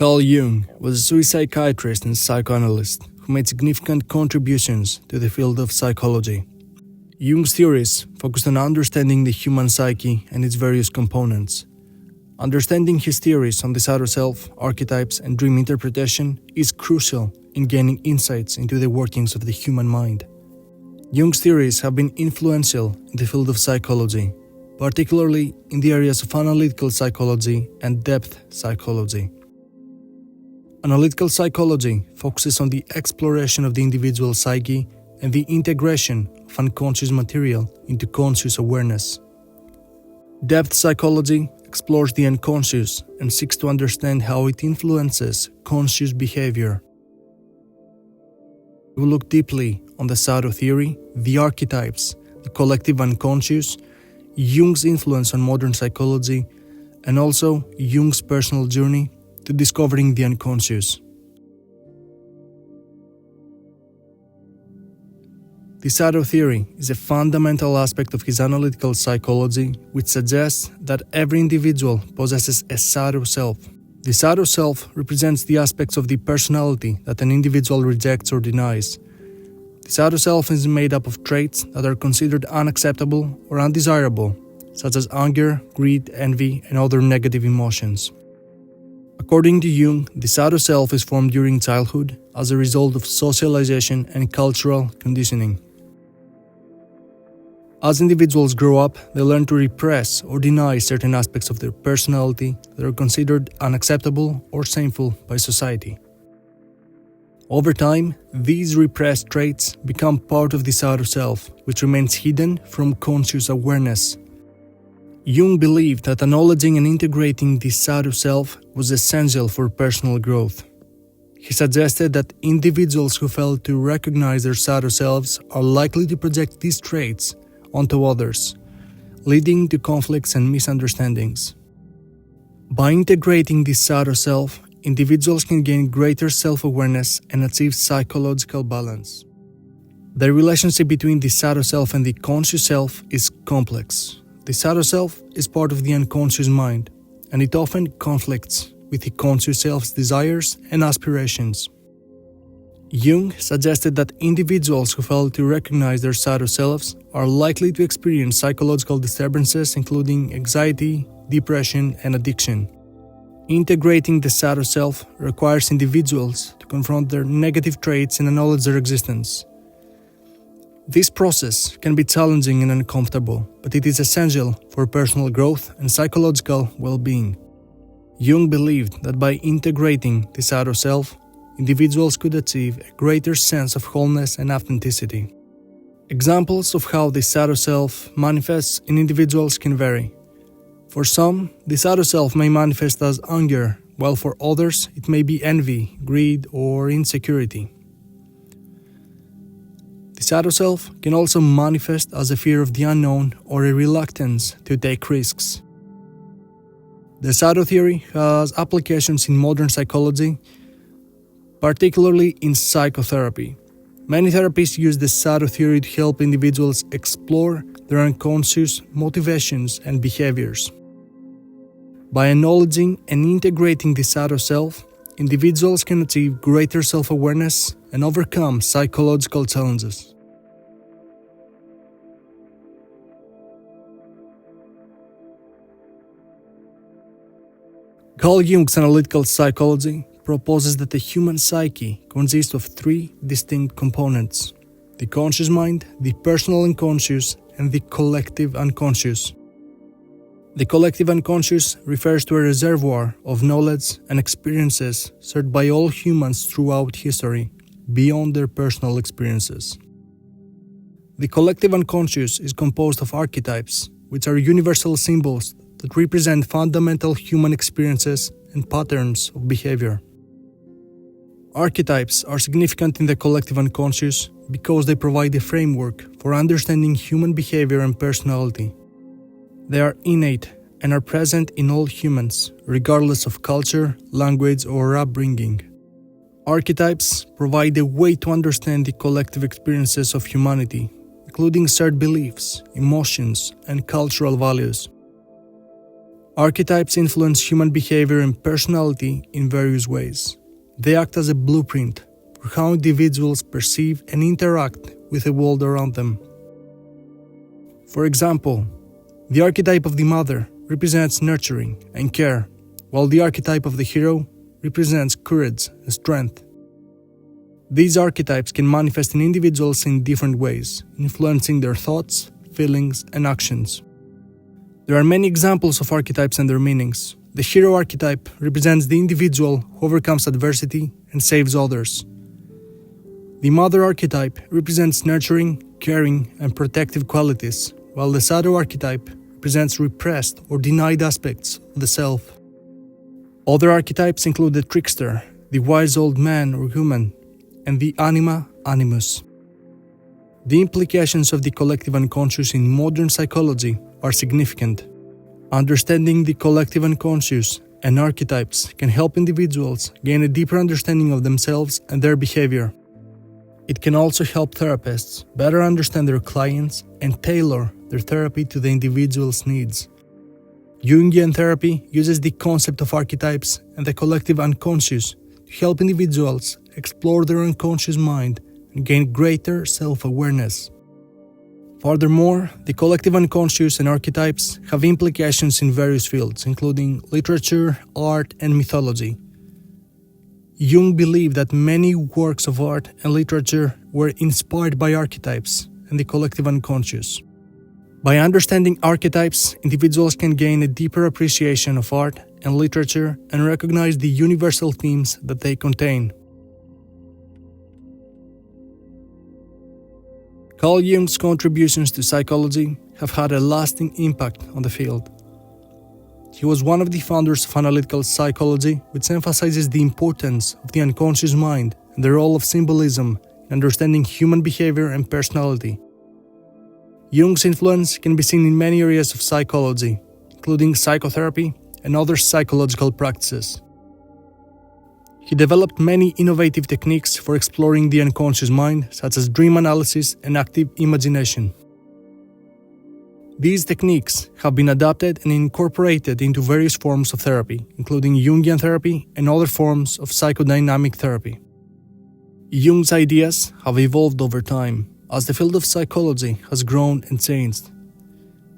Carl Jung was a Swiss psychiatrist and psychoanalyst who made significant contributions to the field of psychology. Jung's theories focused on understanding the human psyche and its various components. Understanding his theories on the shadow self, archetypes, and dream interpretation is crucial in gaining insights into the workings of the human mind. Jung's theories have been influential in the field of psychology, particularly in the areas of analytical psychology and depth psychology. Analytical psychology focuses on the exploration of the individual psyche and the integration of unconscious material into conscious awareness. Depth psychology explores the unconscious and seeks to understand how it influences conscious behavior. We look deeply on the shadow theory, the archetypes, the collective unconscious, Jung's influence on modern psychology, and also Jung's personal journey to discovering the unconscious. The shadow theory is a fundamental aspect of his analytical psychology, which suggests that every individual possesses a shadow self. The shadow self represents the aspects of the personality that an individual rejects or denies. The shadow self is made up of traits that are considered unacceptable or undesirable, such as anger, greed, envy, and other negative emotions. According to Jung, the shadow self is formed during childhood as a result of socialization and cultural conditioning. As individuals grow up, they learn to repress or deny certain aspects of their personality that are considered unacceptable or shameful by society. Over time, these repressed traits become part of the shadow self, which remains hidden from conscious awareness. Jung believed that acknowledging and integrating the shadow self was essential for personal growth. He suggested that individuals who fail to recognize their shadow selves are likely to project these traits onto others, leading to conflicts and misunderstandings. By integrating the shadow self, individuals can gain greater self-awareness and achieve psychological balance. The relationship between the shadow self and the conscious self is complex. The shadow self is part of the unconscious mind, and it often conflicts with the conscious self's desires and aspirations. Jung suggested that individuals who fail to recognize their shadow selves are likely to experience psychological disturbances including anxiety, depression, and addiction. Integrating the shadow self requires individuals to confront their negative traits and acknowledge their existence. This process can be challenging and uncomfortable, but it is essential for personal growth and psychological well-being. Jung believed that by integrating the shadow self, individuals could achieve a greater sense of wholeness and authenticity. Examples of how the shadow self manifests in individuals can vary. For some, the shadow self may manifest as anger, while for others it may be envy, greed, or insecurity. The shadow self can also manifest as a fear of the unknown or a reluctance to take risks. The shadow theory has applications in modern psychology, particularly in psychotherapy. Many therapists use the shadow theory to help individuals explore their unconscious motivations and behaviors. By acknowledging and integrating the shadow self, individuals can achieve greater self-awareness and overcome psychological challenges. Carl Jung's analytical psychology proposes that the human psyche consists of three distinct components: the conscious mind, the personal unconscious, and the collective unconscious. The collective unconscious refers to a reservoir of knowledge and experiences shared by all humans throughout history, beyond their personal experiences. The collective unconscious is composed of archetypes, which are universal symbols that represent fundamental human experiences and patterns of behavior. Archetypes are significant in the collective unconscious because they provide a framework for understanding human behavior and personality. They are innate and are present in all humans, regardless of culture, language, or upbringing. Archetypes provide a way to understand the collective experiences of humanity, including shared beliefs, emotions, and cultural values. Archetypes influence human behavior and personality in various ways. They act as a blueprint for how individuals perceive and interact with the world around them. For example, the archetype of the mother represents nurturing and care, while the archetype of the hero represents courage and strength. These archetypes can manifest in individuals in different ways, influencing their thoughts, feelings, and actions. There are many examples of archetypes and their meanings. The hero archetype represents the individual who overcomes adversity and saves others. The mother archetype represents nurturing, caring, and protective qualities, while the shadow archetype represents repressed or denied aspects of the self. Other archetypes include the trickster, the wise old man or woman, and the anima animus. The implications of the collective unconscious in modern psychology are significant. Understanding the collective unconscious and archetypes can help individuals gain a deeper understanding of themselves and their behavior. It can also help therapists better understand their clients and tailor their therapy to the individual's needs. Jungian therapy uses the concept of archetypes and the collective unconscious to help individuals explore their unconscious mind and gain greater self-awareness. Furthermore, the collective unconscious and archetypes have implications in various fields, including literature, art, and mythology. Jung believed that many works of art and literature were inspired by archetypes and the collective unconscious. By understanding archetypes, individuals can gain a deeper appreciation of art and literature and recognize the universal themes that they contain. Carl Jung's contributions to psychology have had a lasting impact on the field. He was one of the founders of analytical psychology, which emphasizes the importance of the unconscious mind and the role of symbolism in understanding human behavior and personality. Jung's influence can be seen in many areas of psychology, including psychotherapy and other psychological practices. He developed many innovative techniques for exploring the unconscious mind, such as dream analysis and active imagination. These techniques have been adapted and incorporated into various forms of therapy, including Jungian therapy and other forms of psychodynamic therapy. Jung's ideas have evolved over time as the field of psychology has grown and changed.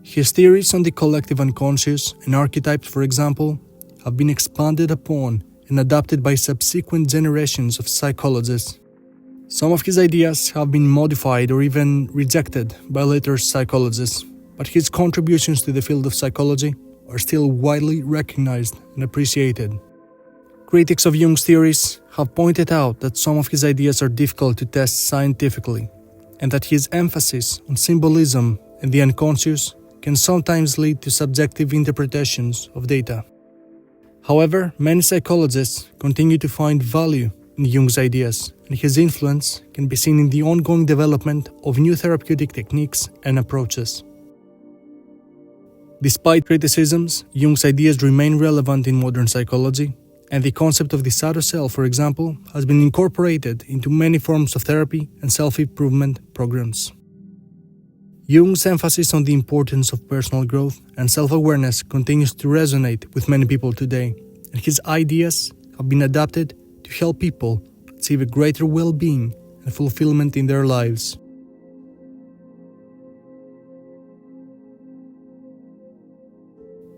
His theories on the collective unconscious and archetypes, for example, have been expanded upon and adapted by subsequent generations of psychologists. Some of his ideas have been modified or even rejected by later psychologists, but his contributions to the field of psychology are still widely recognized and appreciated. Critics of Jung's theories have pointed out that some of his ideas are difficult to test scientifically, and that his emphasis on symbolism and the unconscious can sometimes lead to subjective interpretations of data. However, many psychologists continue to find value in Jung's ideas, and his influence can be seen in the ongoing development of new therapeutic techniques and approaches. Despite criticisms, Jung's ideas remain relevant in modern psychology, and the concept of the shadow self, for example, has been incorporated into many forms of therapy and self-improvement programs. Jung's emphasis on the importance of personal growth and self-awareness continues to resonate with many people today, and his ideas have been adapted to help people achieve a greater well-being and fulfillment in their lives.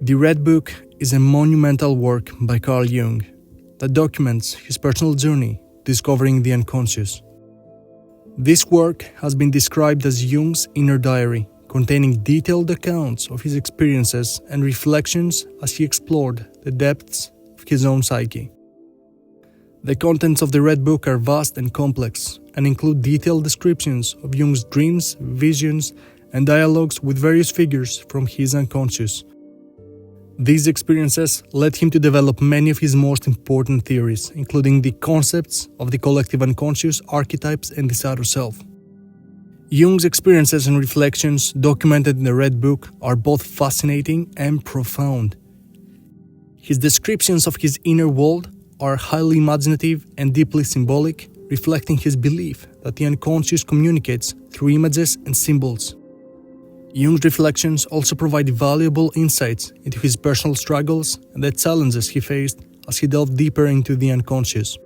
The Red Book is a monumental work by Carl Jung that documents his personal journey discovering the unconscious. This work has been described as Jung's inner diary, containing detailed accounts of his experiences and reflections as he explored the depths of his own psyche. The contents of the Red Book are vast and complex, and include detailed descriptions of Jung's dreams, visions, and dialogues with various figures from his unconscious. These experiences led him to develop many of his most important theories, including the concepts of the collective unconscious, archetypes, and the shadow self. Jung's experiences and reflections documented in the Red Book are both fascinating and profound. His descriptions of his inner world are highly imaginative and deeply symbolic, reflecting his belief that the unconscious communicates through images and symbols. Jung's reflections also provide valuable insights into his personal struggles and the challenges he faced as he delved deeper into the unconscious.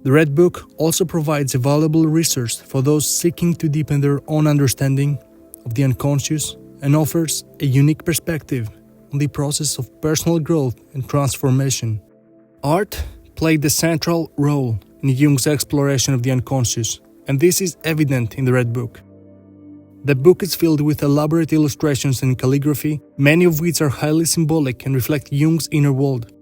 The Red Book also provides a valuable resource for those seeking to deepen their own understanding of the unconscious and offers a unique perspective on the process of personal growth and transformation. Art played a central role in Jung's exploration of the unconscious, and this is evident in the Red Book. The book is filled with elaborate illustrations and calligraphy, many of which are highly symbolic and reflect Jung's inner world.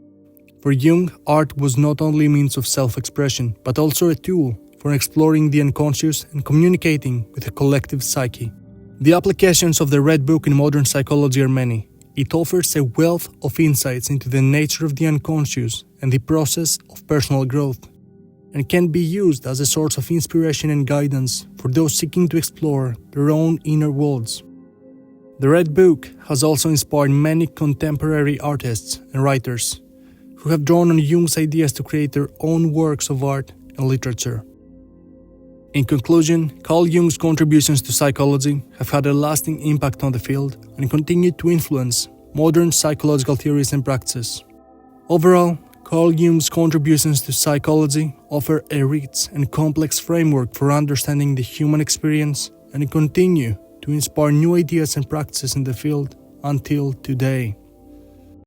For Jung, art was not only a means of self-expression, but also a tool for exploring the unconscious and communicating with a collective psyche. The applications of the Red Book in modern psychology are many. It offers a wealth of insights into the nature of the unconscious and the process of personal growth, and can be used as a source of inspiration and guidance for those seeking to explore their own inner worlds. The Red Book has also inspired many contemporary artists and writers who have drawn on Jung's ideas to create their own works of art and literature. In conclusion, Carl Jung's contributions to psychology have had a lasting impact on the field and continue to influence modern psychological theories and practices. Overall, Carl Jung's contributions to psychology offer a rich and complex framework for understanding the human experience and continue to inspire new ideas and practices in the field until today.